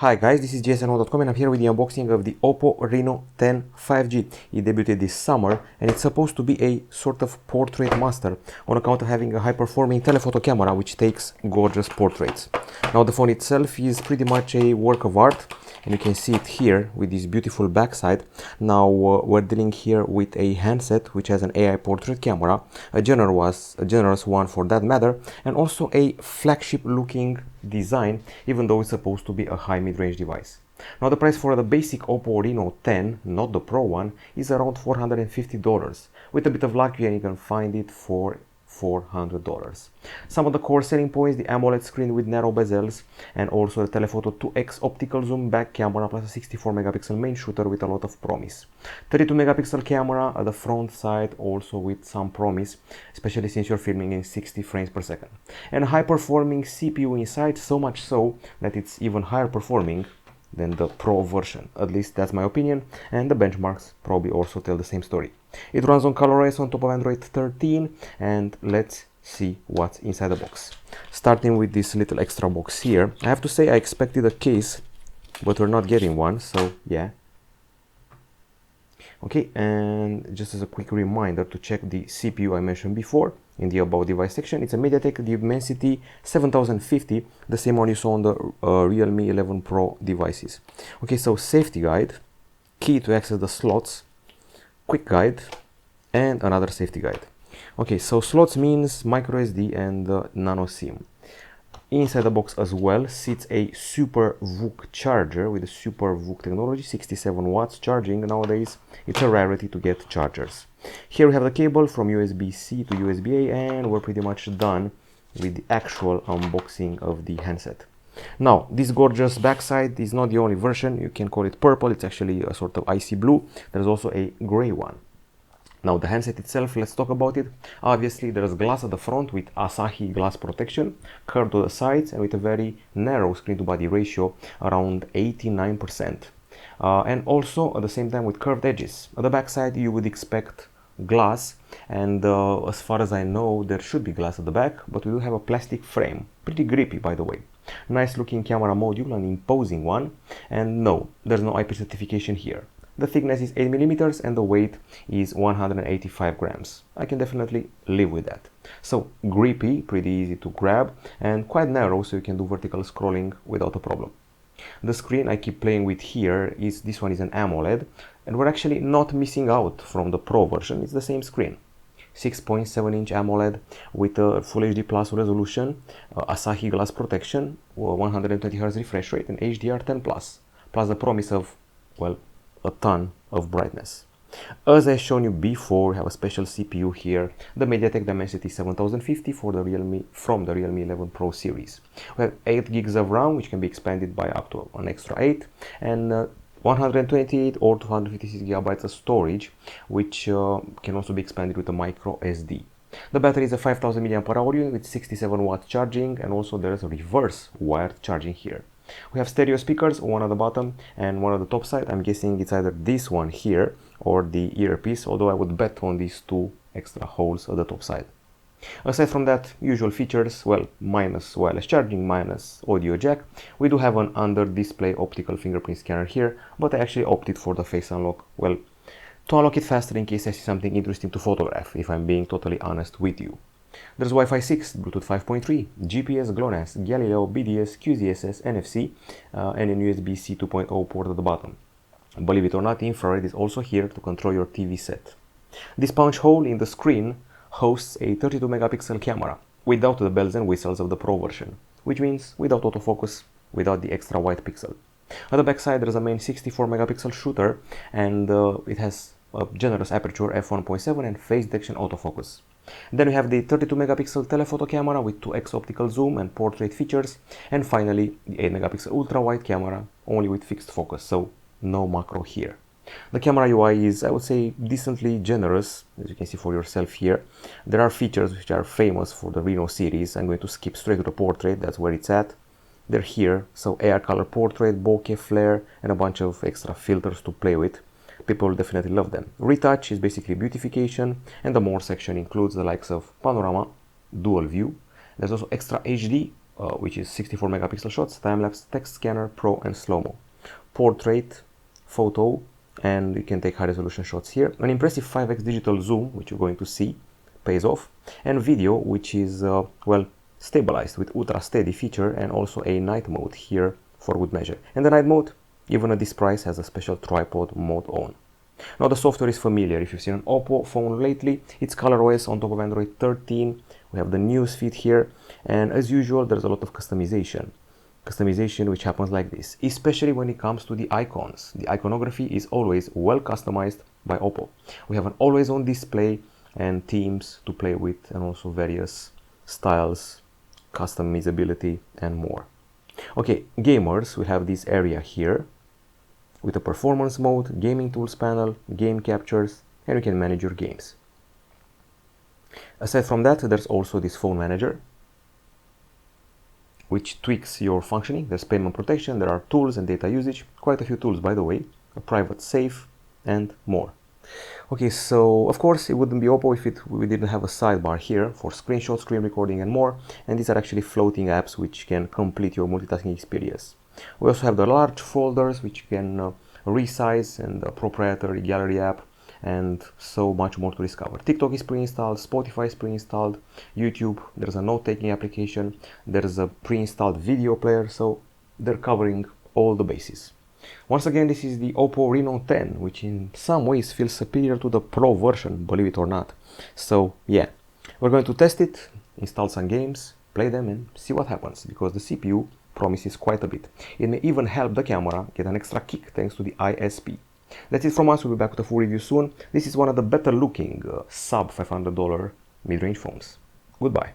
Hi guys, this is gsno.com and I'm here with the unboxing of the OPPO Reno10 5G. It debuted this summer and it's supposed to be a sort of portrait master on account of having a high-performing telephoto camera which takes gorgeous portraits. Now the phone itself is pretty much a work of art and you can see it here with this beautiful backside. Now we're dealing here with a handset which has an AI portrait camera, a generous one for that matter, and also a flagship looking design, even though it's supposed to be a high mid-range device. Now the price for the basic OPPO Reno10, not the Pro one, is around $450. With a bit of luck you can find it for $400. Some of the core selling points: the AMOLED screen with narrow bezels, and also the telephoto 2x optical zoom back camera plus a 64 megapixel main shooter with a lot of promise. 32 megapixel camera at the front side also with some promise, especially since you're filming in 60 frames per second. And a high performing CPU inside, so much so that it's even higher performing than the Pro version. At least that's my opinion, and the benchmarks probably also tell the same story. It runs on ColorOS on top of Android 13, and let's see what's inside the box. Starting with this little extra box here. I have to say I expected a case, but we're not getting one, so yeah. Okay, and just as a quick reminder to check the CPU I mentioned before in the About Device section. It's a MediaTek Dimensity 7050, the same one you saw on the Realme 11 Pro devices. Okay, so safety guide, key to access the slots, quick guide, and another safety guide. Okay, so slots means micro SD and nano SIM. Inside the box as well sits a Super VOOC charger with a Super VOOC technology, 67 watts charging. Nowadays it's a rarity to get chargers. Here we have the cable from USB-C to USB-A, and we're pretty much done with the actual unboxing of the handset. Now this gorgeous backside is not the only version. You can call it purple, it's actually a sort of icy blue. There's also a gray one. Now the handset itself, let's talk about it. Obviously there's glass at the front with Asahi glass protection, curved to the sides, and with a very narrow screen to body ratio, around 89%. And also at the same time with curved edges. At the backside you would expect glass, and as far as I know there should be glass at the back, but we do have a plastic frame, pretty grippy by the way. Nice looking camera module, an imposing one, and no, there's no IP certification here. The thickness is 8 millimeters and the weight is 185 grams. I can definitely live with that. So grippy, pretty easy to grab, and quite narrow, so you can do vertical scrolling without a problem. The screen I keep playing with here is, this one is an AMOLED, and we're actually not missing out from the Pro version. It's the same screen. 6.7-inch AMOLED with a Full HD Plus resolution, Asahi glass protection, 120 Hz refresh rate, and HDR10+, plus the promise of, well, a ton of brightness. As I've shown you before, we have a special CPU here, the MediaTek Dimensity 7050 from the Realme 11 Pro series. We have 8 gigs of RAM, which can be expanded by up to an extra 8, and 128 or 256 gigabytes of storage, which can also be expanded with a micro SD. The battery is a 5000 mAh unit with 67 watt charging, and also there is a reverse wired charging here. We have stereo speakers, one at the bottom and one at the top side. I'm guessing it's either this one here or the earpiece, although I would bet on these two extra holes at the top side. Aside from that, usual features, well, minus wireless charging, minus audio jack. We do have an under-display optical fingerprint scanner here, but I actually opted for the face unlock, well, to unlock it faster in case I see something interesting to photograph, if I'm being totally honest with you. There's Wi-Fi 6, Bluetooth 5.3, GPS, GLONASS, Galileo, BDS, QZSS, NFC, and an USB-C 2.0 port at the bottom. Believe it or not, infrared is also here to control your TV set. This punch hole in the screen hosts a 32 megapixel camera, without the bells and whistles of the Pro version, which means without autofocus, without the extra white pixel. At the backside there's a main 64 megapixel shooter, and it has a generous aperture f1.7 and face detection autofocus. Then we have the 32 megapixel telephoto camera with 2x optical zoom and portrait features, and finally the 8 megapixel ultra wide camera only with fixed focus, so no macro here. The camera UI is, I would say, decently generous, as you can see for yourself here. There are features which are famous for the Reno series. I'm going to skip straight to the portrait, that's where it's at. They're here, so AR color portrait, bokeh, flare, and a bunch of extra filters to play with. People definitely love them. Retouch is basically beautification, and the more section includes the likes of panorama, dual view. There's also extra HD, which is 64 megapixel shots, time-lapse, text scanner, pro and slow-mo, portrait, photo, and you can take high resolution shots here, an impressive 5x digital zoom, which you're going to see pays off, and video, which is well, stabilized with ultra steady feature, and also a night mode here for good measure. And the night mode, even at this price, has a special tripod mode on. Now the software is familiar. If you've seen an OPPO phone lately, it's ColorOS on top of Android 13. We have the news feed here, and as usual there's a lot of customization which happens like this, especially when it comes to the icons. The iconography is always well customized by OPPO. We have an always on display and themes to play with, and also various styles, customizability and more. Okay, gamers, we have this area here with a performance mode, gaming tools panel, game captures, and you can manage your games. Aside from that, there's also this phone manager, which tweaks your functioning. There's payment protection, there are tools and data usage, quite a few tools by the way, a private safe, and more. Okay, so of course it wouldn't be OPPO if we didn't have a sidebar here for screenshots, screen recording and more, and these are actually floating apps which can complete your multitasking experience. We also have the large folders which you can resize, and the proprietary gallery app, and so much more to discover. TikTok is pre-installed, Spotify is pre-installed, YouTube, there's a note-taking application, there's a pre-installed video player, so they're covering all the bases. Once again, this is the OPPO Reno10, which in some ways feels superior to the Pro version, believe it or not. So yeah, we're going to test it, install some games, play them and see what happens, because the CPU promises quite a bit. It may even help the camera get an extra kick thanks to the ISP. That's it from us. We'll be back with a full review soon. This is one of the better looking sub $500 mid-range phones. Goodbye.